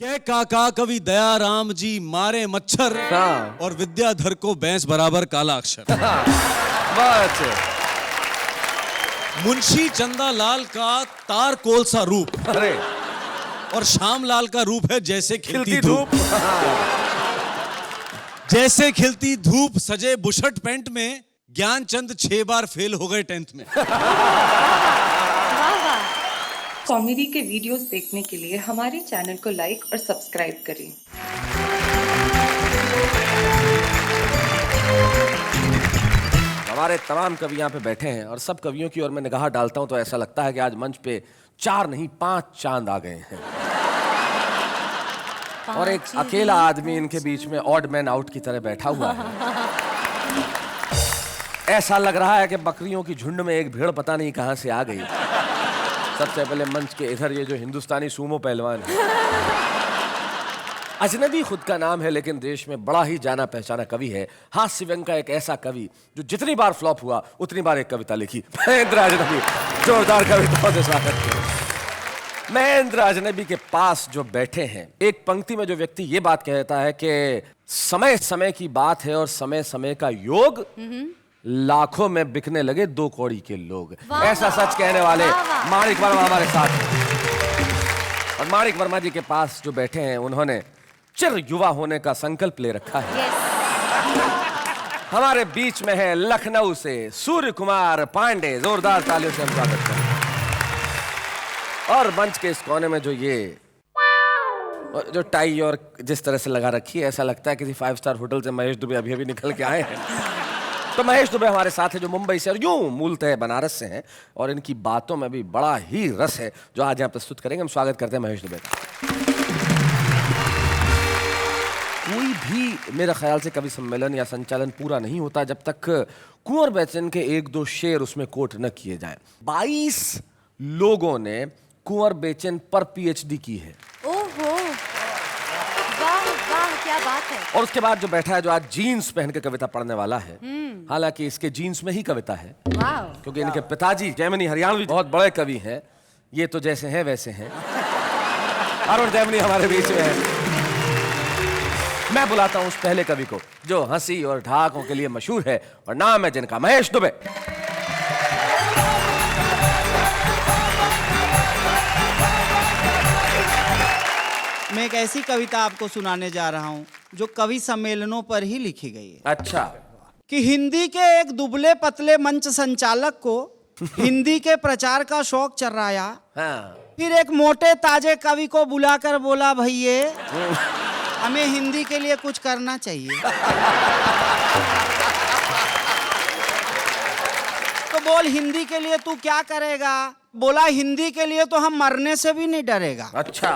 क्या काका कवि दयाराम जी मारे मच्छर और विद्याधर को भैंस बराबर काला अक्षर। बस मुंशी चंदा लाल का तार कोल सा रूप अरे और श्याम लाल का रूप है जैसे खिलती खिलती धूप। जैसे खिलती धूप सजे बुशर्ट पैंट में ज्ञानचंद 6 बार फेल हो गए 10th में। कॉमेडी के वीडियोस देखने के लिए हमारे चैनल को लाइक और सब्सक्राइब करें। हमारे तमाम कवि यहाँ पे बैठे हैं और सब कवियों की ओर मैं निगाह डालता हूँ तो ऐसा लगता है कि आज मंच पे 4 नहीं 5 चांद आ गए हैं और एक अकेला आदमी इनके बीच में ऑड मैन आउट की तरह बैठा हुआ है। ऐसा लग रहा है कि बकरियों की झुंड में एक भेड़ पता नहीं कहां से आ गई। सबसे पहले मंच के इधर ये जो हिंदुस्तानी सूमो पहलवान है, अजनबी खुद का नाम है लेकिन देश में बड़ा ही जाना पहचाना कवि है। हास्य व्यंग का एक ऐसा कवि जो जितनी बार फ्लॉप हुआ उतनी बार एक कविता लिखी। महेंद्र अजनबी, जोरदार कविताओं से स्वागत करें। महेंद्र अजनबी के पास जो बैठे हैं, एक पंक्ति में जो व्यक्ति ये बात कहता है कि समय समय की बात है और समय समय का योग, लाखों में बिकने लगे 2 कौड़ी के लोग। ऐसा सच कहने वाले माणिक वर्मा हमारे साथ हैं। और माणिक वर्मा जी के पास जो बैठे हैं उन्होंने चिर युवा होने का संकल्प ले रखा है। हमारे बीच में है लखनऊ से सूर्य कुमार पांडे। जोरदार तालियों से हम स्वागत करें। और मंच के इस कोने में जो टाई और जिस तरह से लगा रखी है, ऐसा लगता है किसी 5 स्टार होटल से महेश दुबे अभी अभी निकल के आए हैं। तो महेश दुबे हमारे साथ है जो मुंबई से और यूं मूलतः बनारस से हैं और इनकी बातों में भी बड़ा ही रस है जो आज यहाँ प्रस्तुत करेंगे। हम स्वागत करते हैं महेश दुबे का। कोई भी मेरे ख्याल से कवि सम्मेलन या संचालन पूरा नहीं होता जब तक कुंवर बेचन के 1-2 शेर उसमें कोट न किए जाएं। 22 लोगों ने कुंवर बेचन पर पीएचडी की है। ओहो, वाह वाह, क्या बात है। और उसके बाद जो बैठा है जो आज जीन्स पहन के कविता पढ़ने वाला है, हालांकि इसके जीन्स में ही कविता है क्योंकि इनके पिताजी जैमिनी हरियाणवी बहुत बड़े कवि हैं। ये तो जैसे हैं वैसे हैं। अरुण जैमिनी हमारे बीच में है। मैं बुलाता हूं उस पहले कवि को जो हंसी और ढाकों के लिए मशहूर है और नाम है जिनका महेश दुबे। मैं एक ऐसी कविता आपको सुनाने जा रहा हूं जो कवि सम्मेलनों पर ही लिखी गई है। अच्छा। कि हिंदी के एक दुबले पतले मंच संचालक को हिंदी के प्रचार का शौक चर्राया। हाँ। फिर एक मोटे ताजे कवि को बुलाकर बोला, भैये हमें हिंदी के लिए कुछ करना चाहिए। तो बोल हिंदी के लिए तू क्या करेगा? बोला हिंदी के लिए तो हम मरने से भी नहीं डरेगा। अच्छा।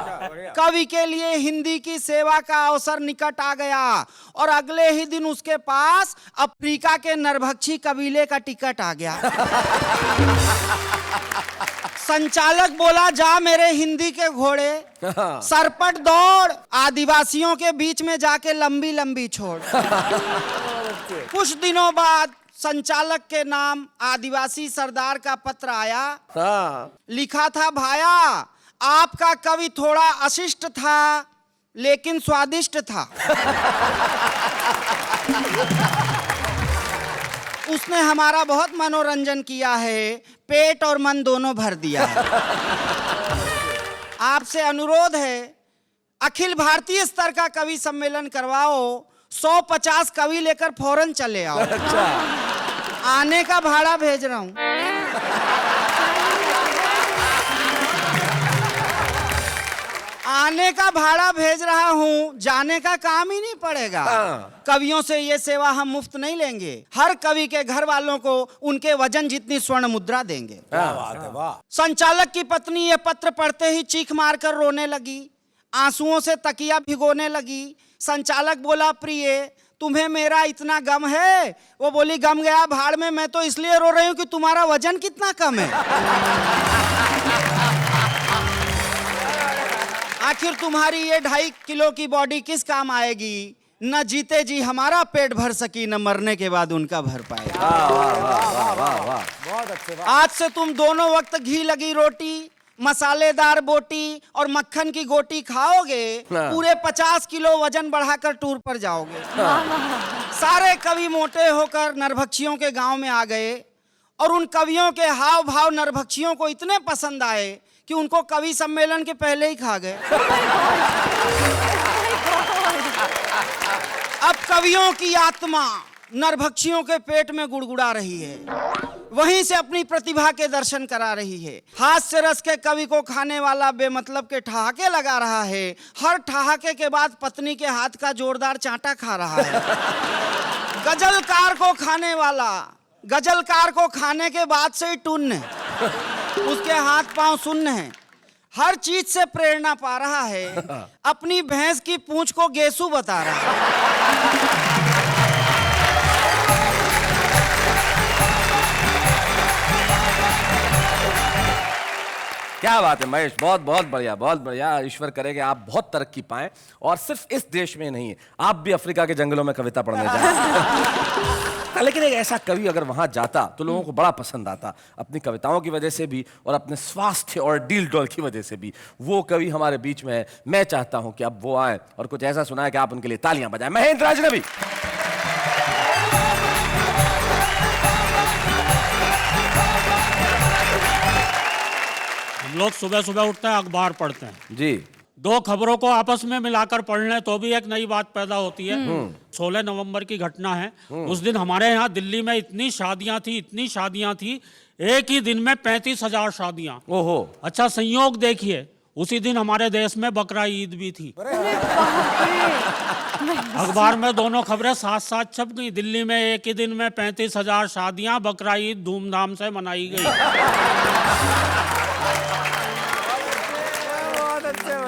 कवि के लिए हिंदी की सेवा का अवसर निकट आ गया और अगले ही दिन उसके पास अफ्रीका के नरभक्षी कबीले का टिकट आ गया। संचालक बोला, जा मेरे हिंदी के घोड़े, सरपट दौड़, आदिवासियों के बीच में जाके लंबी लंबी छोड़। कुछ दिनों बाद संचालक के नाम आदिवासी सरदार का पत्र आया। लिखा था, भाया आपका कवि थोड़ा अशिष्ट था लेकिन स्वादिष्ट था। उसने हमारा बहुत मनोरंजन किया है, पेट और मन दोनों भर दिया है। आपसे अनुरोध है अखिल भारतीय स्तर का कवि सम्मेलन करवाओ, 150 कवि लेकर फौरन चले आओ। अच्छा। आने का भाड़ा भेज रहा हूं। आने का भाड़ा भेज रहा हूं, जाने का काम ही नहीं पड़ेगा। कवियों से ये सेवा हम मुफ्त नहीं लेंगे। हर कवि के घर वालों को उनके वजन जितनी स्वर्ण मुद्रा देंगे। संचालक की पत्नी ये पत्र पढ़ते ही चीख मारकर रोने लगी, आंसुओं से तकिया भिगोने लगी। संचालक बोला, प्रिय तुम्हें मेरा इतना गम है? वो बोली, गम गया भाड़ में, मैं तो इसलिए रो रही हूं कि तुम्हारा वजन कितना कम है। आखिर तुम्हारी ये 2.5 किलो की बॉडी किस काम आएगी? न जीते जी हमारा पेट भर सकी, न मरने के बाद उनका भर पाए। वाह वाह वाह वाह वाह, बहुत अच्छे। आज से तुम दोनों वक्त घी लगी रोटी मसालेदार बोटी और मक्खन की गोटी खाओगे, पूरे 50 किलो वजन बढ़ाकर टूर पर जाओगे। सारे कवि मोटे होकर नरभक्षियों के गांव में आ गए और उन कवियों के हाव भाव नरभक्षियों को इतने पसंद आए कि उनको कवि सम्मेलन के पहले ही खा गए। अब कवियों की आत्मा नरभक्षियों के पेट में गुड़गुड़ा रही है, वहीं से अपनी प्रतिभा के दर्शन करा रही है। हास्य रस के कवि को खाने वाला बेमतलब के ठहाके लगा रहा है, हर ठहाके के बाद पत्नी के हाथ का जोरदार चांटा खा रहा है। गजलकार को खाने के बाद से ही टुन्न है, उसके हाथ पांव सुन्न है, हर चीज से प्रेरणा पा रहा है, अपनी भैंस की पूंछ को गेसू बता रहा है। क्या बात है महेश, बहुत बहुत बढ़िया, बहुत बढ़िया। ईश्वर करे कि आप बहुत तरक्की पाएं और सिर्फ इस देश में नहीं, आप भी अफ्रीका के जंगलों में कविता पढ़ने जाएं। लेकिन एक ऐसा कवि अगर वहां जाता तो लोगों को बड़ा पसंद आता, अपनी कविताओं की वजह से भी और अपने स्वास्थ्य और डील डोल की वजह से भी। वो कवि हमारे बीच में है, मैं चाहता हूं कि अब वो आए और कुछ ऐसा सुनाए कि आप उनके लिए तालियां बजाएं। महेंद्र अजनबी। हम लोग सुबह सुबह उठते हैं, अखबार पढ़ते हैं जी। दो खबरों को आपस में मिलाकर पढ़ लें तो भी एक नई बात पैदा होती है। 16 नवंबर की घटना है। उस दिन हमारे यहाँ दिल्ली में इतनी शादियां थी, एक ही दिन में 35,000 शादियां। ओहो। अच्छा संयोग देखिए, उसी दिन हमारे देश में बकरा ईद भी थी। अखबार में दोनों खबरें साथ साथ छप गई। दिल्ली में एक ही दिन में 35,000 शादियां, बकरा ईद धूमधाम से मनाई गई।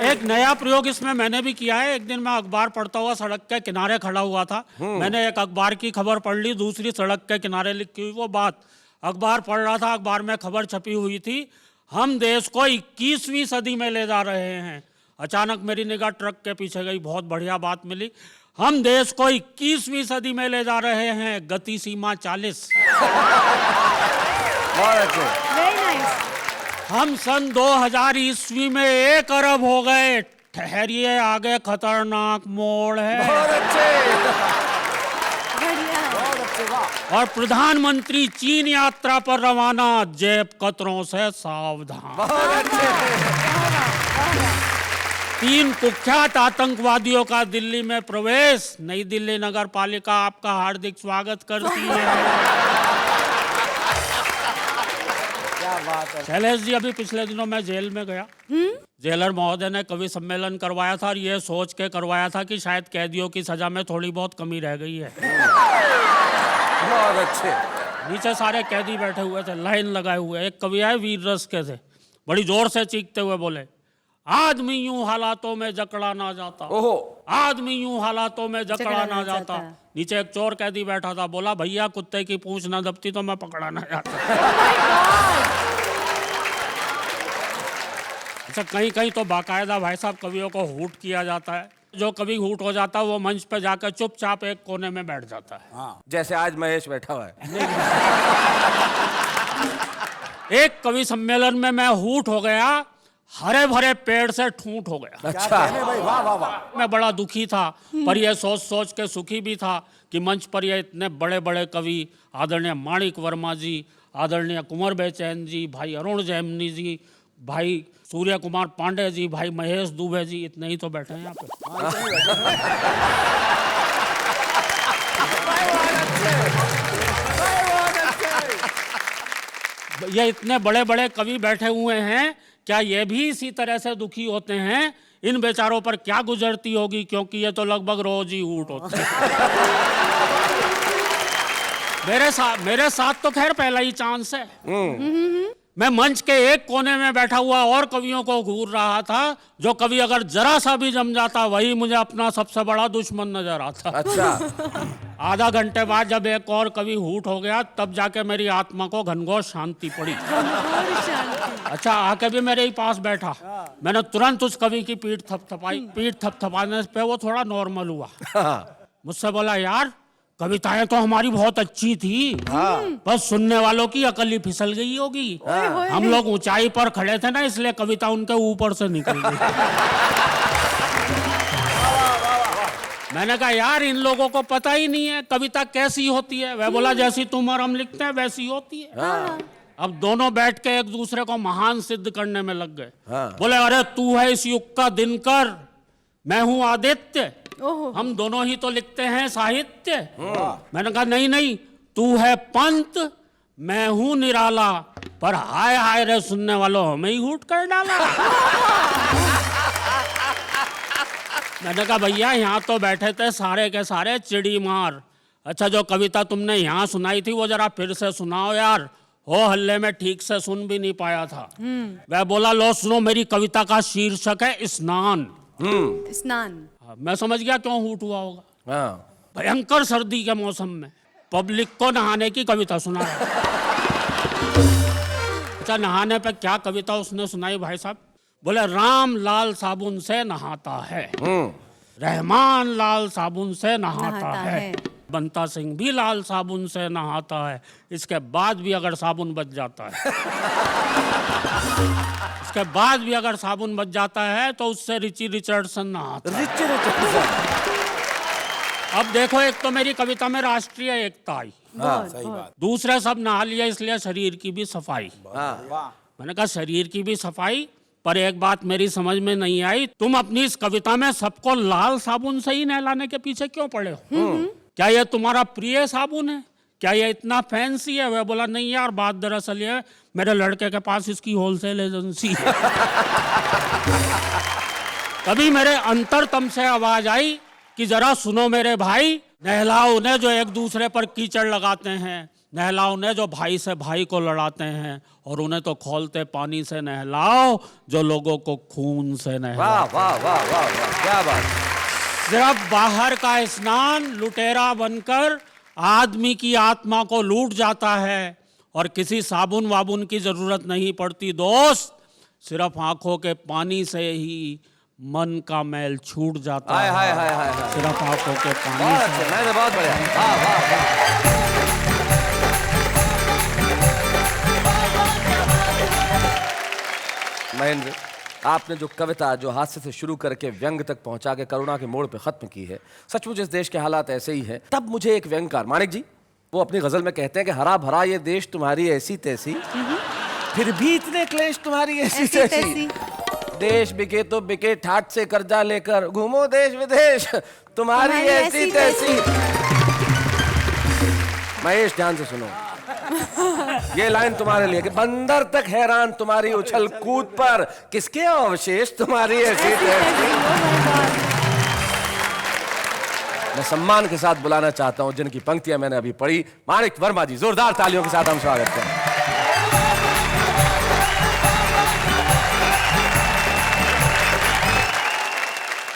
एक नया प्रयोग इसमें मैंने भी किया है। एक दिन मैं अखबार पढ़ता हुआ सड़क के किनारे खड़ा हुआ था। मैंने एक अखबार की खबर पढ़ ली, दूसरी सड़क के किनारे लिखी हुई वो बात। अखबार पढ़ रहा था, अखबार में खबर छपी हुई थी, हम देश को 21वीं सदी में ले जा रहे हैं। अचानक मेरी निगाह ट्रक के पीछे गई, बहुत बढ़िया बात मिली। हम देश को 21वीं सदी में ले जा रहे हैं, गति सीमा 40। हम सन 2000 ईस्वी में 1 अरब हो गए। ठहरिए, आगे खतरनाक मोड़ है। और प्रधानमंत्री चीन यात्रा पर रवाना, जेब कतरों से सावधान। 3 कुख्यात आतंकवादियों का दिल्ली में प्रवेश। नई दिल्ली नगर पालिका आपका हार्दिक स्वागत करती है। शैलेश जी, अभी पिछले दिनों मैं जेल में गया। जेलर महोदय ने कवि सम्मेलन करवाया था और ये सोच के करवाया था कि शायद कैदियों की सजा में थोड़ी बहुत कमी रह गई है। बहुत अच्छे। नीचे सारे कैदी बैठे हुए थे, लाइन लगाए हुए। एक कवि आए, वीर रस के थे, बड़ी जोर से चीखते हुए बोले, आदमी यूं हालातों में जकड़ा ना जाता। ओहो। आदमी यूं हालातों में जकड़ा ना जाता। नीचे एक चोर कैदी बैठा था, बोला, भैया कुत्ते की पूंछ ना दबती तो मैं पकड़ा ना जाता। अच्छा, कहीं कहीं तो बाकायदा भाई साहब कवियों को हूट किया जाता है। जो कभी हूट हो जाता है वो मंच पे जाकर चुपचाप एक कोने में बैठ जाता है। हाँ। जैसे आज महेश बैठा हुआ है। एक कवि सम्मेलन में मैं हूट हो गया, हरे भरे पेड़ से ठूंठ हो गया। अच्छा। वाह वाह वाह। मैं बड़ा दुखी था, पर यह सोच सोच के सुखी भी था कि मंच पर ये इतने बड़े बड़े कवि, आदरणीय माणिक वर्मा जी, आदरणीय कुंवर बेचैन जी, भाई अरुण जैमिनी जी, भाई सूर्य कुमार पांडे जी, भाई महेश दुबे जी, इतने ही तो बैठे हैं यहाँ पे। ये इतने बड़े बड़े कवि बैठे हुए हैं, क्या ये भी इसी तरह से दुखी होते हैं? इन बेचारों पर क्या गुजरती होगी, क्योंकि ये तो लगभग रोज ही ऊट होते हैं। मेरे साथ तो खैर पहला ही चांस है। मैं मंच के एक कोने में बैठा हुआ और कवियों को घूर रहा था। जो कवि अगर जरा सा भी जम जाता, वही मुझे अपना सबसे बड़ा दुश्मन नजर आता। अच्छा। आधा घंटे बाद जब एक और कवि हूट हो गया, तब जाके मेरी आत्मा को घनघोर शांति पड़ी। अच्छा, आके भी मेरे ही पास बैठा। मैंने तुरंत उस कवि की पीठ थपथपाई। पीठ थपथपाने पे वो थोड़ा नॉर्मल हुआ। मुझसे बोला, यार कविताएं तो हमारी बहुत अच्छी थी, बस सुनने वालों की अकल ही फिसल गई होगी। हम लोग ऊंचाई पर खड़े थे ना, इसलिए कविता उनके ऊपर से निकल गई। मैंने कहा यार इन लोगों को पता ही नहीं है कविता कैसी होती है। वह बोला जैसी तुम और हम लिखते हैं वैसी होती है। अब दोनों बैठ के एक दूसरे को महान सिद्ध करने में लग गए। बोले अरे तू है इस युग का दिनकर, मैं हूं आदित्य, हम दोनों ही तो लिखते हैं साहित्य। मैंने कहा नहीं नहीं, तू है पंत, मैं हूं निराला, पर हाय हाय रे सुनने वालों हमें ही हूट कर डाला। मैंने कहा भैया यहाँ तो बैठे थे सारे के सारे चिड़ी मार। अच्छा जो कविता तुमने यहाँ सुनाई थी वो जरा फिर से सुनाओ यार, हो हल्ले में ठीक से सुन भी नहीं पाया था। वह बोला लो सुनो, मेरी कविता का शीर्षक है स्नान। स्नान। मैं समझ गया क्यों हूट हुआ होगा। भयंकर सर्दी के मौसम में पब्लिक को नहाने की कविता सुना। अच्छा नहाने पे क्या कविता उसने सुनाई भाई साहब? बोले राम लाल साबुन से नहाता है, रहमान लाल साबुन से नहाता है, बंता सिंह भी लाल साबुन से नहाता है, इसके बाद भी अगर साबुन बच जाता है इसके बाद भी अगर साबुन बच जाता है तो उससे रिची रिचर्डसन नहाता है। Richie Richardson. अब देखो एक तो मेरी कविता में राष्ट्रीय एकता आई, सही बात। दूसरे सब नहा लिया इसलिए शरीर की भी सफाई। मैंने कहा शरीर की भी सफाई, पर एक बात मेरी समझ में नहीं आई, तुम अपनी इस कविता में सबको लाल साबुन से ही नहलाने के पीछे क्यों पड़े हो? क्या ये तुम्हारा प्रिय साबुन है? क्या ये इतना फैंसी है? वह बोला नहीं यार, बात दरअसल ये मेरे लड़के के पास इसकी होलसेल एजेंसी है। तभी मेरे अंतरतम से आवाज आई कि जरा सुनो मेरे भाई, नहलाओ उन्हें जो एक दूसरे पर कीचड़ लगाते हैं, नहलाओ उन्हें जो भाई से भाई को लड़ाते हैं, और उन्हें तो खौलते पानी से नहलाओ जो लोगों को खून से नहलाओ। वाह वाह वाह वाह वाह, क्या बात। सिर्फ बाहर का स्नान लुटेरा बनकर आदमी की आत्मा को लूट जाता है, और किसी साबुन वाबुन की जरूरत नहीं पड़ती दोस्त, सिर्फ आंखों के पानी से ही मन का मैल छूट जाता है। हाय हाय हाय हाय, सिर्फ आंखों के पानी बहुत से। अच्छे, मैंने बहुत बढ़िया। वाह वाह वाह। महेंद्र, आपने जो कविता जो हास्य से शुरू करके व्यंग तक पहुंचा के करुणा के मोड़ पे खत्म की है, सचमुच इस देश के हालात ऐसे ही हैं। तब मुझे एक व्यंगकार माणिक जी, वो अपनी गजल में कहते हैं कि हरा भरा ये देश तुम्हारी ऐसी तैसी, फिर भी इतने क्लेश तुम्हारी ऐसी तैसी, देश बिके तो बिके ठाट से कर्जा लेकर, घूमो देश विदेश तुम्हारी ऐसी तैसी। महेश ध्यान से सुनो, ये लाइन तुम्हारे लिए कि बंदर तक हैरान तुम्हारी उछल कूद पर, किसके अवशेष तुम्हारी ऐसी तैसी। मैं सम्मान के साथ बुलाना चाहता हूं जिनकी पंक्तियां मैंने अभी पढ़ी, माणिक वर्मा जी, जोरदार तालियों के साथ हम स्वागत करें।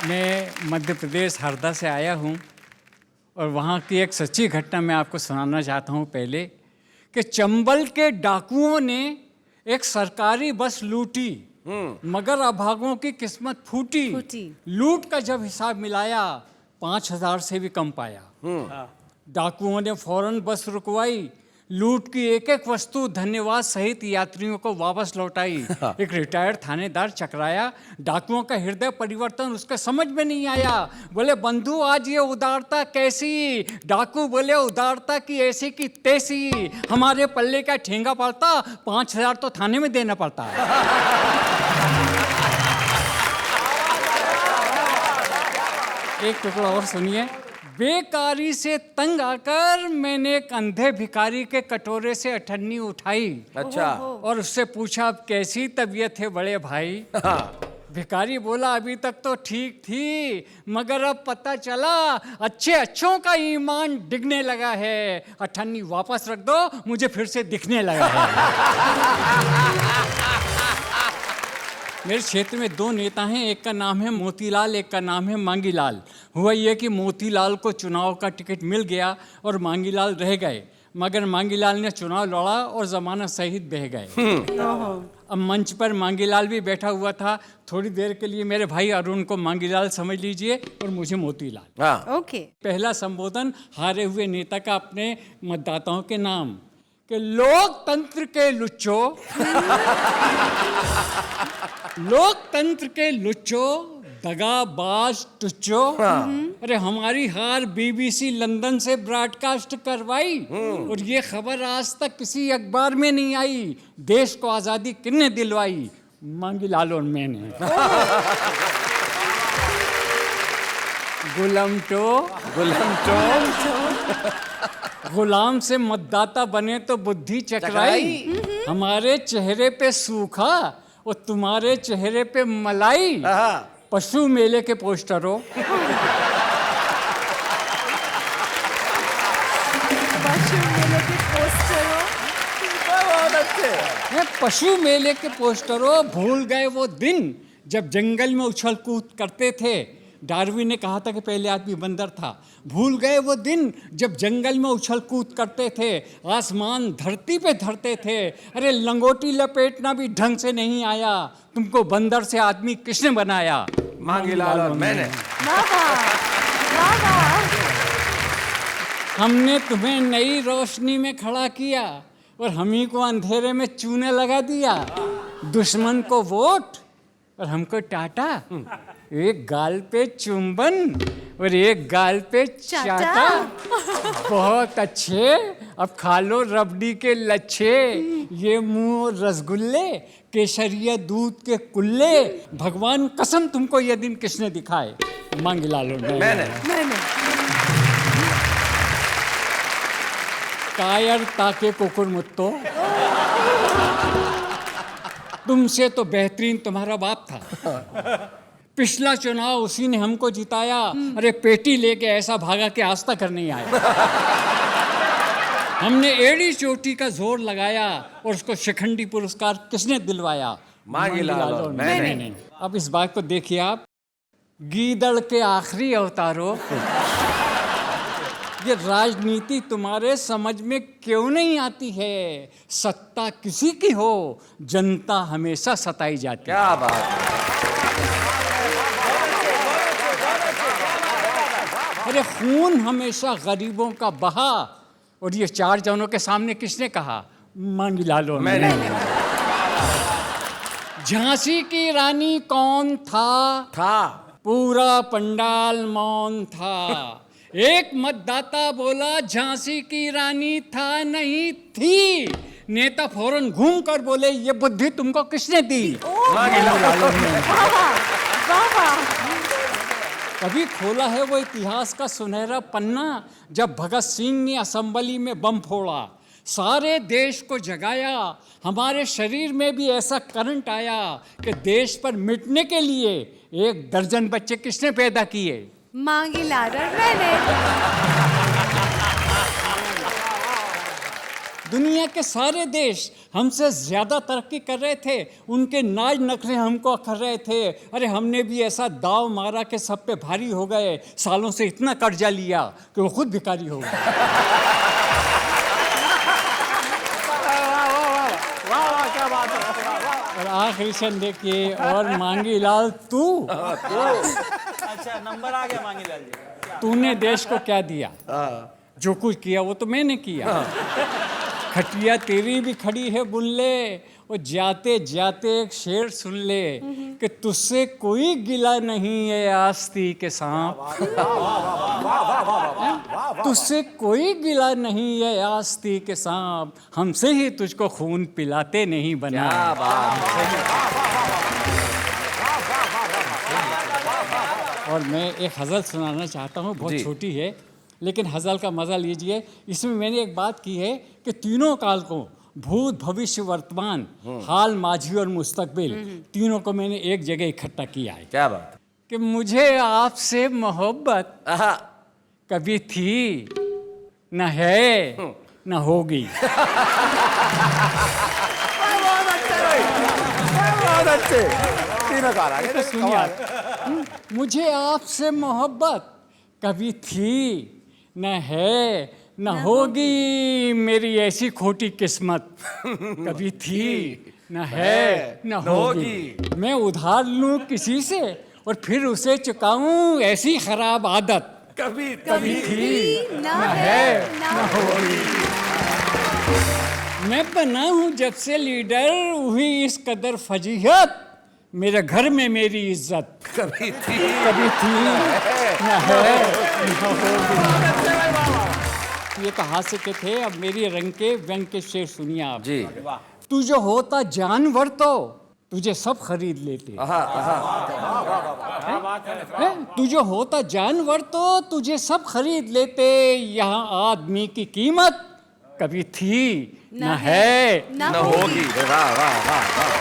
मैं मध्य प्रदेश हरदा से आया हूं, और वहाँ की एक सच्ची घटना मैं आपको सुनाना चाहता हूँ पहले, कि चंबल के डाकुओं ने एक सरकारी बस लूटी, मगर अभागों की किस्मत फूटी। लूट का जब हिसाब मिलाया 5,000 से भी कम पाया। डाकुओं ने फौरन बस रुकवाई, लूट की एक एक वस्तु धन्यवाद सहित यात्रियों को वापस लौटाई। एक रिटायर्ड थानेदार चकराया, डाकुओं का हृदय परिवर्तन उसके समझ में नहीं आया। बोले बंधु आज ये उदारता कैसी? डाकू बोले उदारता की ऐसी की तैसी, हमारे पल्ले का ठेंगा पड़ता, 5,000 तो थाने में देना पड़ता है। एक टुकड़ा और सुनिए। बेकारी से तंग आकर मैंने एक अंधे भिखारी के कटोरे से अठन्नी उठाई। अच्छा। और उससे पूछा अब कैसी तबीयत है बड़े भाई? भिखारी बोला अभी तक तो ठीक थी, मगर अब पता चला अच्छे अच्छों का ईमान डिगने लगा है। अठन्नी वापस रख दो, मुझे फिर से दिखने लगा है। मेरे क्षेत्र में 2 नेता हैं, एक का नाम है मोतीलाल, एक का नाम है मांगीलाल। हुआ ये कि मोतीलाल को चुनाव का टिकट मिल गया और मांगीलाल रह गए। मगर मांगीलाल ने चुनाव लड़ा और जमानत सहित बह गए। अब मंच पर मांगीलाल भी बैठा हुआ था। थोड़ी देर के लिए मेरे भाई अरुण को मांगीलाल समझ लीजिए और मुझे मोतीलाल। हाँ। ओके। पहला संबोधन हारे हुए नेता का अपने मतदाताओं के नाम कि लोकतंत्र के लुच्चो, लोकतंत्र के लुच्चो, दगाबाज टुच्चो। अरे हमारी हार बीबीसी लंदन से ब्रॉडकास्ट करवाई और ये खबर आज तक किसी अखबार में नहीं आई। देश को आजादी किसने दिलवाई? मांगीलाल और मैंने। गुलाम गुलाम से मतदाता बने तो बुद्धि चकराई। हमारे चेहरे पे सूखा और तुम्हारे चेहरे पे मलाई। पशु मेले के पोस्टरों, पशु मेले के पोस्टरों, भूल गए वो दिन जब जंगल में उछल कूद करते थे। डार्विन ने कहा था कि पहले आदमी बंदर था। भूल गए वो दिन जब जंगल में उछल कूद करते थे, आसमान धरती पे धरते थे। अरे लंगोटी लपेटना भी ढंग से नहीं आया, तुमको बंदर से आदमी किसने बनाया? मांगीलाल और मैंने। हमने तुम्हें नई रोशनी में खड़ा किया और हम ही को अंधेरे में चूने लगा दिया। दुश्मन को वोट और हमको टाटा। एक गाल पे चुंबन और एक गाल पे चाटा। बहुत अच्छे, अब खा लो रबड़ी के लच्छे। ये मुंह रसगुल्ले, केसरिया दूध के कुल्ले। भगवान कसम तुमको ये दिन किसने दिखाए? मांगीलाल और मैंने। कायर ताके कुकुर मुत्तो, तुमसे तो बेहतरीन तुम्हारा बाप था। पिछला चुनाव उसी ने हमको जिताया। अरे पेटी लेके ऐसा भागा कि आज तक नहीं आया। हमने एड़ी चोटी का जोर लगाया और उसको शिखंडी पुरस्कार किसने दिलवाया? मांगीलाल और मैंने। अब इस बात को देखिए आप, गीदड़ के आखिरी अवतारों, ये राजनीति तुम्हारे समझ में क्यों नहीं आती है? सत्ता किसी की हो, जनता हमेशा सताई जाती है। क्या बात है। अरे खून हमेशा गरीबों का बहा, और ये चार जनों के सामने किसने कहा? मांगीलाल और मैंने। झांसी की रानी कौन था? पूरा पंडाल मौन था। एक मतदाता बोला झांसी की रानी था नहीं थी। नेता फौरन घूम कर बोले ये बुद्धि तुमको किसने दी? मांगीलाल और मैंने। कभी खोला है वो इतिहास का सुनहरा पन्ना जब भगत सिंह ने असेंबली में बम फोड़ा, सारे देश को जगाया। हमारे शरीर में भी ऐसा करंट आया कि देश पर मिटने के लिए 1 दर्जन बच्चे किसने पैदा किए? मांगीलाल और मैंने। दुनिया के सारे देश हमसे ज्यादा तरक्की कर रहे थे, उनके नाज नखरे हमको अखर रहे थे। अरे हमने भी ऐसा दाव मारा कि सब पे भारी हो गए। सालों से इतना कर्जा लिया कि वो खुद भिखारी हो गए। क्या बात है। और आखिरी क्षण देखिए, और मांगीलाल तू, अच्छा नंबर आ गया मांगीलाल जी। तूने देश को क्या दिया? जो कुछ किया वो तो मैंने किया। खटिया तेरी भी खड़ी है बुन ले, और जाते जाते एक शेर सुन ले कि तुझसे कोई गिला नहीं है आस्ती के सांप। तुझसे कोई गिला नहीं है आस्ती के सांप, हमसे ही तुझको खून पिलाते नहीं बना। और मैं एक गज़ल सुनाना चाहता हूँ, बहुत छोटी है लेकिन हज़ल का मज़ा लीजिए। इसमें मैंने एक बात की है कि तीनों काल को, भूत भविष्य वर्तमान, हाल माजी और मुस्तकबिल, तीनों को मैंने एक जगह इकट्ठा किया है। क्या बात कि मुझे आपसे मोहब्बत कभी थी न है न होगी। मुझे आपसे मोहब्बत कभी थी न है न होगी मेरी ऐसी खोटी किस्मत। कभी थी न है न होगी। मैं उधार लूं किसी से और फिर उसे चुकाऊं, ऐसी खराब आदत कभी थी न है न होगी। मैं बना हूं जब से लीडर, हुई इस कदर फजीहत, मेरे घर में मेरी इज्जत कभी थी न है न होगी। ये तो हास्य के थे, अब मेरी रंग के व्यंग के शेर सुनिए आप जी। तू जो होता जानवर तो तुझे सब खरीद लेते। तू जो होता जानवर तो तुझे सब खरीद लेते। यहाँ आदमी की कीमत कभी थी न है न होगी। वाह वाह वाह वाह।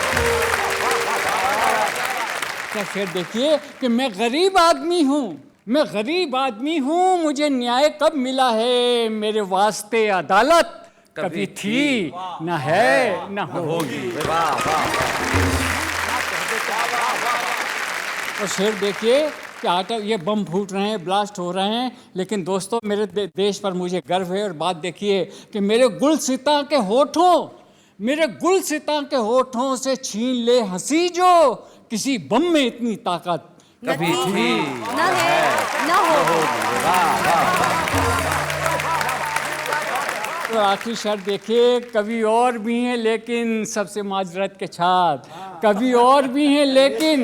क्या फिर देखिए कि मैं गरीब आदमी हूँ, मैं गरीब आदमी हूँ, मुझे न्याय कब मिला है, मेरे वास्ते अदालत कभी थी न है न होगी। और शेर देखिए कि आटा ये बम फूट रहे हैं, ब्लास्ट हो रहे हैं, लेकिन दोस्तों मेरे देश पर मुझे गर्व है। और बात देखिए कि मेरे गुलसिता के होठों, मेरे गुलसिता के होठों से छीन ले हंसी जो, किसी बम में इतनी ताकत कभी थी न है न होगी। तो आखिरी शर्त देखिए, कभी और भी हैं लेकिन सबसे माजरत के छात, कभी और भी हैं लेकिन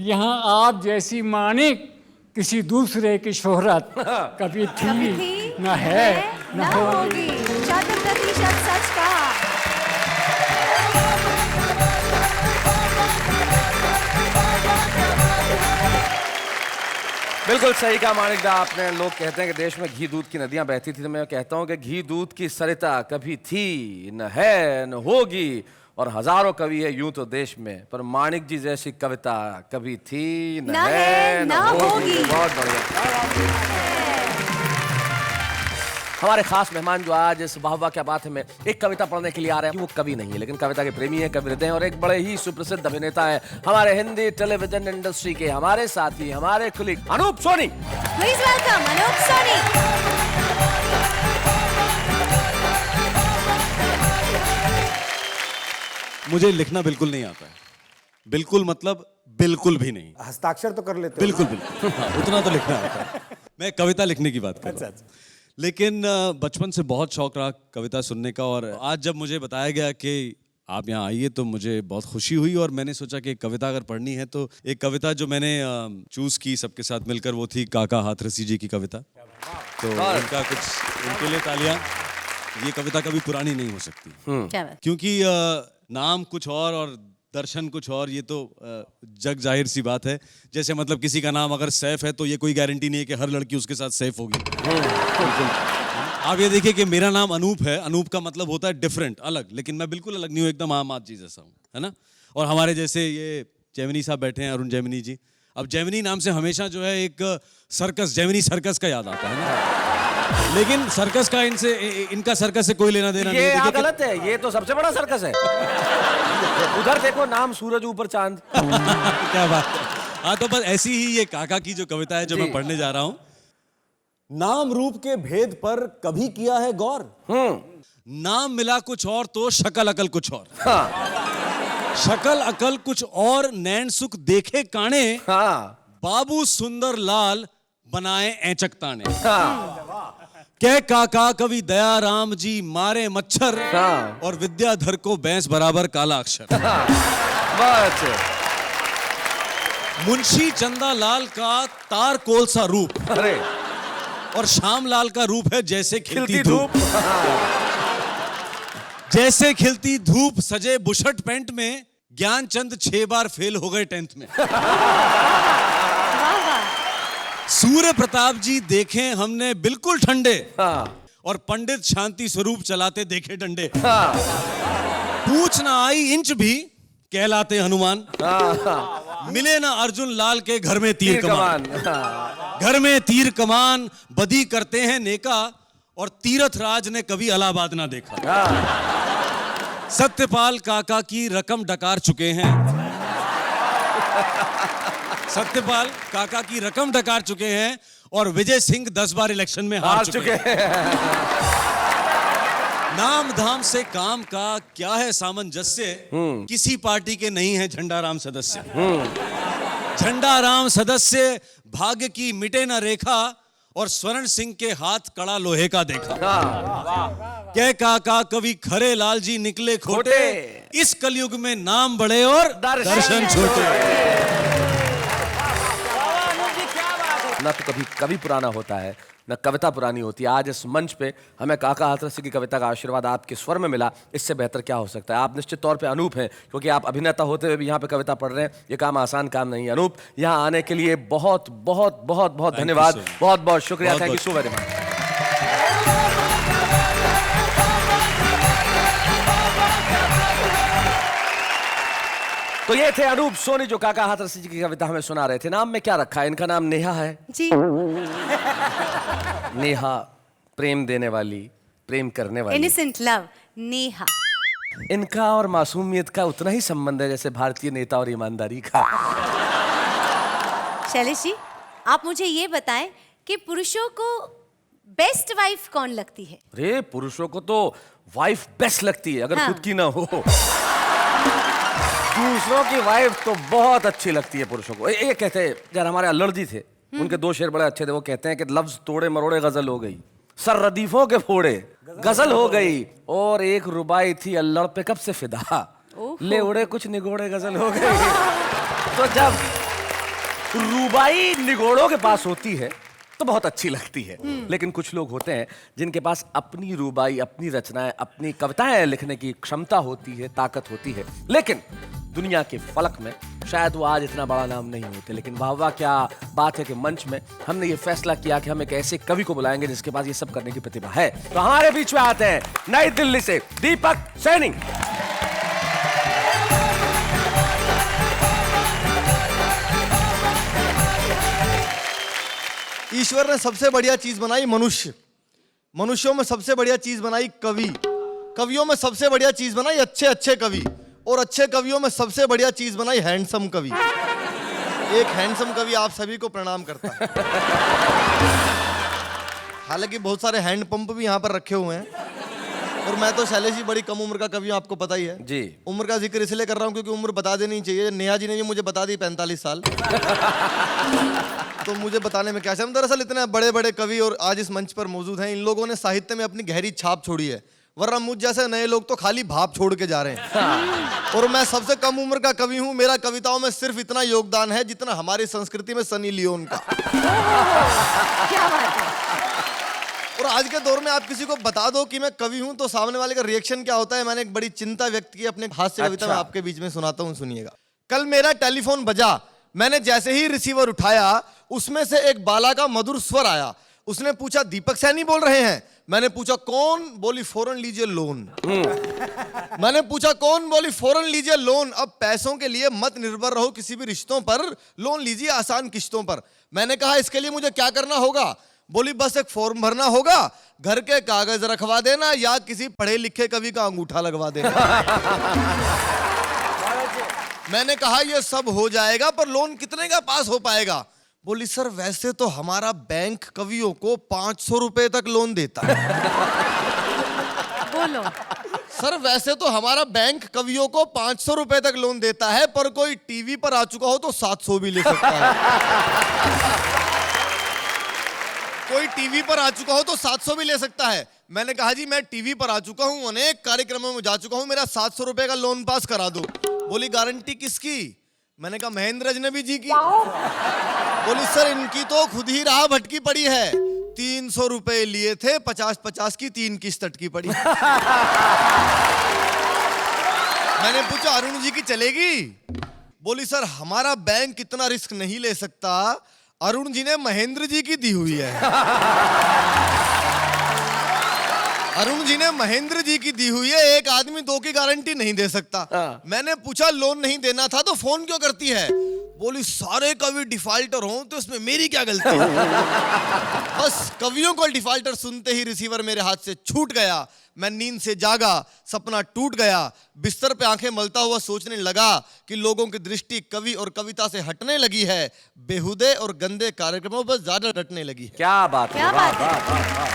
यहाँ आप जैसी मानिक किसी दूसरे की शोहरत कभी थी न है न होगी। 100% सच कहा। बिल्कुल सही कहा मानिक दा आपने। लोग कहते हैं कि देश में घी दूध की नदियां बहती थी, तो मैं कहता हूं कि घी दूध की सरिता कभी थी न है न होगी। और हजारों कवि है यूं तो देश में, पर मानिक जी जैसी कविता कभी थी न है न होगी। बहुत बढ़िया। हमारे खास मेहमान जो आज इस वाह वाह क्या बात है में एक कविता पढ़ने के लिए आ रहे हैं, वो कवि नहीं है लेकिन कविता के प्रेमी हैं, कवि हृदय हैं और एक बड़े ही सुप्रसिद्ध अभिनेता है हमारे हिंदी टेलीविजन इंडस्ट्री के, हमारे साथी, हमारे colleague Anoop Soni. Please welcome Anoop Soni. मुझे लिखना बिल्कुल नहीं आता है, बिल्कुल मतलब बिल्कुल भी नहीं। हस्ताक्षर तो कर लेते हो? बिल्कुल बिल्कुल हाँ, उतना तो लिखना आता है। मैं कविता लिखने की बात कर रहा हूं। लेकिन बचपन से बहुत शौक रहा कविता सुनने का, और आज जब मुझे बताया गया कि आप यहाँ आइए तो मुझे बहुत खुशी हुई। और मैंने सोचा कि कविता अगर पढ़नी है तो एक कविता जो मैंने चूज की सबके साथ मिलकर, वो थी काका हाथरसी जी की कविता। तो उनका कुछ, उनके लिए तालियां। ये कविता कभी पुरानी नहीं हो सकती, क्या बात? क्योंकि नाम कुछ और दर्शन कुछ और, ये तो जग जाहिर सी बात है। जैसे मतलब किसी का नाम अगर सैफ है तो ये कोई गारंटी नहीं है कि हर लड़की उसके साथ सैफ होगी। आप ये देखिए कि मेरा नाम अनूप है, अनूप का मतलब होता है डिफरेंट, अलग, लेकिन मैं बिल्कुल अलग नहीं हूँ, एकदम आम आदमी जैसा हूँ, है ना। और हमारे जैसे ये जैमिनी साहब बैठे हैं, अरुण जैमिनी जी। अब जैमिनी नाम से हमेशा जो है एक सर्कस, जैमिनी सर्कस का याद आता है ना, लेकिन सर्कस का इनका सर्कस से कोई लेना देना नहीं है। गलत है, ये तो सबसे बड़ा सर्कस है। उधर देखो नाम सूरज ऊपर चांद। क्या बात है। हाँ, तो बस ऐसी ही ये काका की जो कविता है जो मैं पढ़ने जा रहा हूँ। नाम रूप के भेद पर कभी किया है गौर? नाम मिला कुछ और तो शक्ल अकल कुछ और। शक्ल अकल कुछ और, नैन सुख देखे काने। बाबू सुंदर लाल बनाए ऐचक ताने। कह काका कवि दया राम जी मारे मच्छर, और विद्याधर को भैंस बराबर काला अक्षर। मुंशी चंदा लाल का तार कोल सा रूप, और श्याम लाल का रूप है जैसे खिलती धूप। जैसे खिलती धूप सजे बुशर्ट पैंट में, ज्ञानचंद 6 बार फेल हो गए 10th में। सूर्य प्रताप जी देखे हमने बिल्कुल ठंडे, और पंडित शांति स्वरूप चलाते देखे डंडे। पूछ ना आई इंच भी कहलाते हनुमान, मिले ना अर्जुन लाल के घर में तीर कमान। घर में तीर कमान बदी करते हैं नेका, और तीरथ राज ने कभी इलाहाबाद ना देखा। सत्यपाल काका की रकम डकार चुके हैं, सत्यपाल काका की रकम डकार चुके हैं और विजय सिंह 10 बार इलेक्शन में हार चुके हैं। नाम धाम से काम का क्या है सामंजस्य, किसी पार्टी के नहीं है झंडाराम सदस्य। झंडाराम सदस्य भाग्य की मिटे न रेखा और स्वर्ण सिंह के हाथ कड़ा लोहे का देखा। क्या काका कवि खरे लाल जी निकले खोटे, इस कलयुग में नाम बड़े और दर्शन छोटे। ना तो कभी कवि पुराना होता है न कविता पुरानी होती है। आज इस मंच पे हमें काका हाथरस की कविता का आशीर्वाद आपके स्वर में मिला, इससे बेहतर क्या हो सकता है। आप निश्चित तौर पे अनूप हैं, क्योंकि आप अभिनेता होते हुए भी यहाँ पे कविता पढ़ रहे हैं। ये काम आसान काम नहीं है। अनूप, यहाँ आने के लिए बहुत बहुत बहुत बहुत धन्यवाद, बहुत बहुत शुक्रिया। Thank you so very much. तो ये थे अनूप सोनी जो काका हाथरस जी की कविता हमें सुना रहे थे। नाम में क्या रखा है? इनका नाम नेहा है जी। नेहा, प्रेम देने वाली, प्रेम करने वाली। Innocent love, Neha. इनका और मासूमियत का उतना ही संबंध है जैसे भारतीय नेता और ईमानदारी का। शैलेश जी, आप मुझे ये बताएं कि पुरुषों को बेस्ट वाइफ कौन लगती है? अरे पुरुषों को तो वाइफ बेस्ट लगती है, अगर हाँ। खुद की ना हो। दूसरों की वाइफ तो बहुत अच्छी लगती है पुरुषों को। ये कहते हैं, यार हमारे अल्लड़ जी थे, उनके 2 शेर बड़े अच्छे थे। वो कहते हैं कि लफ्ज तोड़े मरोड़े गजल हो गई, सर रदीफों के फोड़े गजल हो गई, और एक रुबाई थी अल्लड़ पे कब से फिदा, ले उड़े कुछ निगोड़े गजल हो गई। तो जब रुबाई निगोड़ों के पास होती है तो बहुत अच्छी लगती है। लेकिन कुछ लोग होते हैं जिनके पास अपनी रुबाई, अपनी रचनाएं, अपनी कविताएं लिखने की क्षमता होती है, ताकत होती है, लेकिन दुनिया के फलक में शायद वो आज इतना बड़ा नाम नहीं होते। लेकिन वाह वाह क्या बात है कि मंच में हमने ये फैसला किया कि हम एक ऐसे कवि को बुलाएंगे जिसके पास ये सब करने की प्रतिभा है। तो हमारे बीच में आते हैं नई दिल्ली से दीपक सैनी। ईश्वर ने सबसे बढ़िया चीज बनाई मनुष्य, मनुष्यों में सबसे बढ़िया चीज बनाई कवि, कवियों में सबसे बढ़िया चीज बनाई अच्छे अच्छे कवि, और अच्छे कवियों में सबसे बढ़िया चीज बनाई हैंडसम कवि। एक हैंडसम कवि आप सभी को प्रणाम करता है। हालांकि बहुत सारे हैंड पंप भी यहाँ पर रखे हुए हैं, और मैं तो शैलेश जी बड़ी कम उम्र का कवि हूं, आपको पता ही है जी। उम्र का जिक्र इसलिए कर रहा हूँ क्योंकि उम्र बता देनी चाहिए। नेहा जी ने भी मुझे बता दी 45 साल। तो मुझे बताने में क्या शर्म। दरअसल इतने बड़े बड़े कवि और आज इस मंच पर मौजूद हैं, इन लोगों ने साहित्य में अपनी गहरी छाप छोड़ी है, वरना मुझ जैसे नए लोग तो खाली भाप छोड़ के जा रहे हैं। और मैं सबसे कम उम्र का कवि हूं। मेरा कविताओं में सिर्फ इतना योगदान है जितना हमारी संस्कृति में सनी लियोन का। क्या बात है। और आज के दौर में आप किसी को बता दो कि मैं कवि हूं तो सामने वाले का रिएक्शन क्या होता है। मैंने एक बड़ी चिंता व्यक्त की अपने हास्य कविता में, आपके बीच में सुनाता हूं, सुनिएगा। कल मेरा टेलीफोन बजा, मैंने जैसे ही रिसीवर उठाया उसमें से एक बाला का मधुर स्वर आया। उसने पूछा दीपक सैनी बोल रहे हैं? मैंने पूछा कौन? बोली फौरन लीजिए लोन। मैंने पूछा कौन? बोली फौरन लीजिए लोन। अब पैसों के लिए मत निर्भर रहो किसी भी रिश्तों पर, लोन लीजिए आसान किश्तों पर। मैंने कहा इसके लिए मुझे क्या करना होगा? बोली बस एक फॉर्म भरना होगा, घर के कागज रखवा देना या किसी पढ़े लिखे कवि का अंगूठा लगवा देना। मैंने कहा यह सब हो जाएगा पर लोन कितने का पास हो पाएगा? बोली सर वैसे तो हमारा बैंक कवियों को 500 रुपए तक लोन देता है। बोलो। सर वैसे तो हमारा बैंक कवियों को 500 रुपए तक लोन देता है, पर कोई टीवी पर आ चुका हो तो 700 भी ले सकता है। कोई टीवी पर आ चुका हो तो 700 भी ले सकता है। मैंने कहा जी मैं टीवी पर आ चुका हूं, अनेक कार्यक्रमों में जा चुका हूं, मेरा 700 रुपए का लोन पास करा दो। बोली गारंटी किसकी? मैंने कहा महेंद्र अजनबी जी की। बोली सर इनकी तो खुद ही राह भटकी पड़ी है, 300 रुपए लिए थे, 50-50 की 3 किस्त अटकी पड़ी। मैंने पूछा अरुण जी की चलेगी? बोली सर हमारा बैंक इतना रिस्क नहीं ले सकता, अरुण जी ने महेंद्र जी की दी हुई है। अरुण जी ने महेंद्र जी की दी हुई है, एक आदमी 2 की गारंटी नहीं दे सकता। मैंने पूछा लोन नहीं देना था तो फोन क्यों करती है? बोली सारे कवि डिफाल्टर हों तो इसमें मेरी क्या गलती है? बस कवियों को डिफाल्टर सुनते ही रिसीवर मेरे हाथ से छूट गया। मैं नींद से जागा, सपना टूट गया। बिस्तर पे आंखें मलता हुआ सोचने लगा कि लोगों की दृष्टि कवि और कविता से हटने लगी है, बेहुदे और गंदे कार्यक्रमों पर ज्यादा रटने लगी है। क्या बात है, क्या वाह, बात है? वाह, वाह, वाह।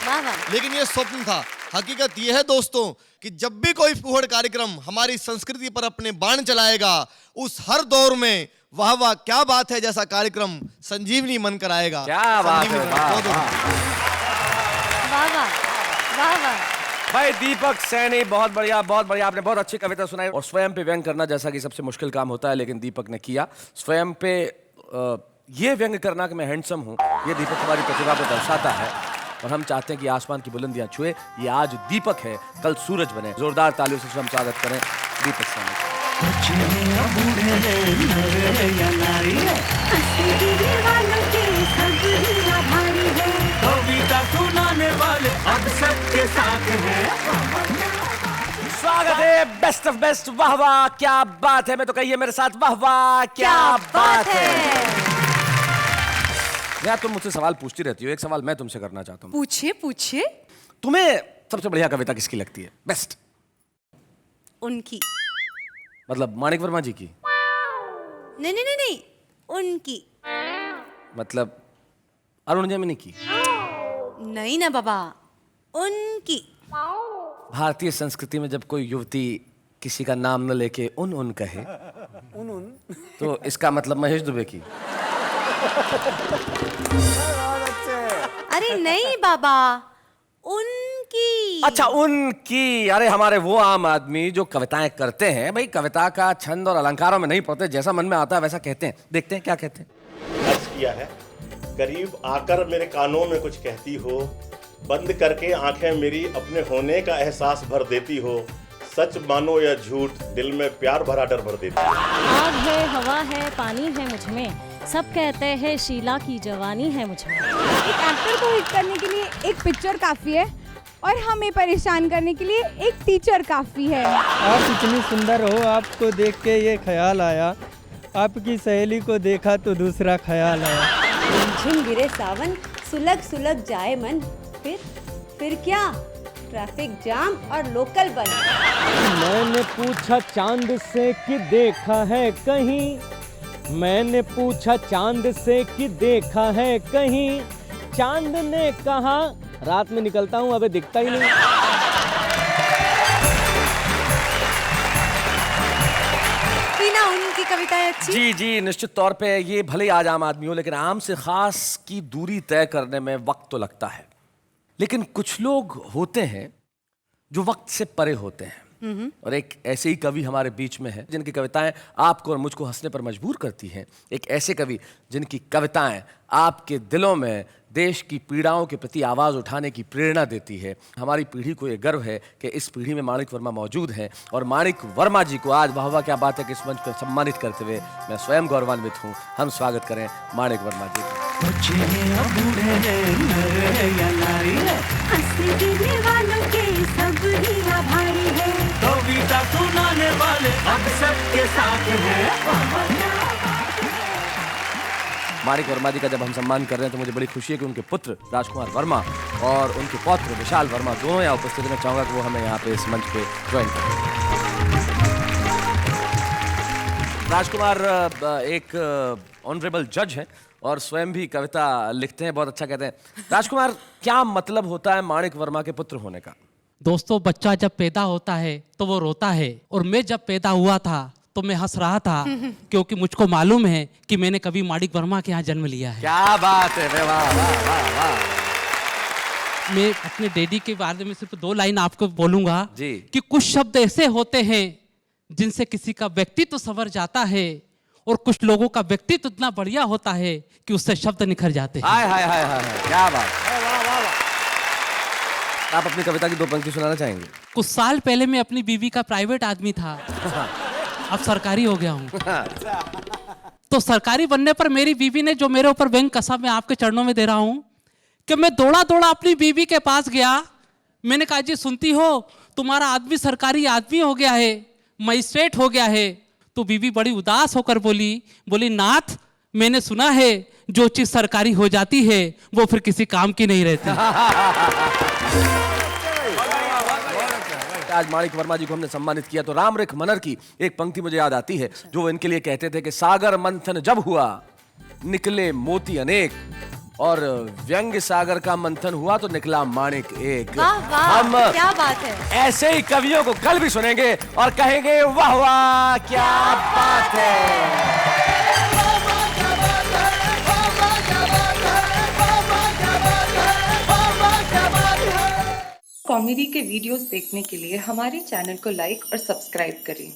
वाह वाह। लेकिन ये स्वप्न था। हकीकत यह है दोस्तों कि जब भी कोई फूहड़ कार्यक्रम हमारी संस्कृति पर अपने बाण चलाएगा, उस हर दौर में वाह वाह क्या बात है जैसा कार्यक्रम संजीवनी मन कराएगा। क्या बात है, संजीवनी वाह, बहुत वाह। वाह वाह वाह वाह। भाई दीपक सैनी, बहुत बढ़िया, बहुत बढ़िया। आपने बहुत अच्छी कविता सुनाई और स्वयं पे व्यंग करना जैसा कि सबसे मुश्किल काम होता है, लेकिन दीपक ने किया। स्वयं पे ये व्यंग करना कि मैं हैंडसम हूँ, ये दीपक हमारी प्रतिभा को दर्शाता है और हम चाहते हैं कि आसमान की बुलंदियां छुए। ये आज दीपक है, कल सूरज बने। जोरदार तालियों से हम स्वागत करें दीपक सैनी। स्वागत है बेस्ट ऑफ बेस्ट। वाह वाह क्या बात है। मैं तो कहिए मेरे साथ, वाह वाह क्या बात है। यार तुम मुझसे सवाल पूछती रहती हो, एक सवाल मैं तुमसे करना चाहता हूँ। पूछिए पूछिए। तुम्हें सबसे बढ़िया कविता किसकी लगती है? बेस्ट उनकी। मतलब माणिक वर्मा जी की? नहीं नहीं नहीं नहीं, उनकी। मतलब अरुण जैमिनी की? नहीं ना बाबा, उनकी। भारतीय संस्कृति में जब कोई युवती किसी का नाम न लेके उन कहे तो इसका मतलब महेश दुबे की? अरे नहीं बाबा, उनकी। अच्छा उनकी। अरे हमारे वो आम आदमी जो कविताएं करते हैं, भाई कविता का छंद और अलंकारों में नहीं पड़ते, जैसा मन में आता है वैसा कहते हैं। देखते हैं क्या कहते हैं। अर्ज किया है, करीब आकर मेरे कानों में कुछ कहती हो, बंद करके आंखें मेरी अपने होने का एहसास भर देती हो, सच मानो या झूठ दिल में प्यार भरा डर भर देती हो। आग है, हवा है, पानी है मुझ में, सब कहते हैं शीला की जवानी है मुझ में। एक एक्टर को हिट करने के लिए एक पिक्चर काफी है और हमें परेशान करने के लिए एक टीचर काफी है। आप इतनी सुंदर हो, आपको देख के ये ख्याल आया, आपकी सहेली को देखा तो दूसरा ख्याल आया। झिम गिरे सावन, सुलग सुलग जाए मन, फिर क्या, ट्रैफिक जाम और लोकल बंद। मैंने पूछा चांद से कि देखा है कहीं, मैंने पूछा चांद से कि देखा है कहीं, चांद ने कहा रात में निकलता हूँ अबे दिखता ही नहीं। बिना उनकी कविताएं अच्छी। जी जी निश्चित तौर पे ये भले आज आम आदमी हो, लेकिन आम से खास की दूरी तय करने में वक्त तो लगता है। लेकिन कुछ लोग होते हैं जो वक्त से परे होते हैं, और एक ऐसे ही कवि हमारे बीच में है जिनकी कविताएं आपको और मुझको हंसने पर मजबूर करती हैं। एक ऐसे कवि जिनकी कविताएं आपके दिलों में देश की पीड़ाओं के प्रति आवाज़ उठाने की प्रेरणा देती है। हमारी पीढ़ी को ये गर्व है कि इस पीढ़ी में माणिक वर्मा मौजूद हैं, और माणिक वर्मा जी को आज वाह वाह क्या बात है कि इस मंच पर सम्मानित करते हुए मैं स्वयं गौरवान्वित हूँ। हम स्वागत करें माणिक वर्मा जी का। माणिक वर्मा जी का जब हम सम्मान कर रहे हैं तो मुझे बड़ी खुशी है कि उनके पुत्र राजकुमार वर्मा और उनके पौत्र विशाल वर्मा दोनों यहाँ उपस्थित हैं। मैं चाहूँगा कि वो हमें यहाँ पे इस मंच पे ज्वाइन करें। राजकुमार एक ऑनरेबल जज हैं और स्वयं भी कविता लिखते हैं, बहुत अच्छा कहते हैं। राजकुमार, क्या मतलब होता है माणिक वर्मा के पुत्र होने का? दोस्तों, बच्चा जब पैदा होता है तो वो रोता है, और मैं जब पैदा हुआ था तो मैं हंस रहा था, क्योंकि मुझको मालूम है कि मैंने कभी माणिक वर्मा के यहाँ जन्म लिया है। क्या बात है, वाह वाह वाह वाह। मैं अपने डैडी के बारे में सिर्फ 2 लाइन आपको बोलूंगा जी। कि कुछ शब्द ऐसे होते हैं जिनसे किसी का व्यक्तित्व संवर जाता है, और कुछ लोगों का व्यक्तित्व इतना बढ़िया होता है कि उससे शब्द निखर जाते हैं। हाय हाय हाय हाय, क्या बात। आप अपनी कविता की 2 पंक्ति सुनाना चाहेंगे? कुछ साल पहले मैं अपनी बीवी का प्राइवेट आदमी था, अब सरकारी हो गया हूँ। तो सरकारी बनने पर मेरी बीवी ने जो मेरे ऊपर व्यंग कसा, मैं आपके चरणों में दे रहा हूँ कि मैं दौड़ा दौड़ा अपनी बीवी के पास गया। मैंने कहा, जी सुनती हो, तुम्हारा आदमी सरकारी आदमी हो गया है, मजिस्ट्रेट हो गया है, तो बीवी बड़ी उदास होकर बोली नाथ, मैंने सुना है जो चीज सरकारी हो जाती है वो फिर किसी काम की नहीं रहती। आज माणिक वर्मा जी को हमने सम्मानित किया तो रामरेख मनर की एक पंक्ति मुझे याद आती है जो इनके लिए कहते थे कि सागर मंथन जब हुआ निकले मोती अनेक, और व्यंग्य सागर का मंथन हुआ तो निकला माणिक एक। वाह वाह, हम क्या बात है। ऐसे ही कवियों को कल भी सुनेंगे और कहेंगे वाह वाह क्या बात है। कॉमेडी के वीडियोस देखने के लिए हमारे चैनल को लाइक और सब्सक्राइब करें।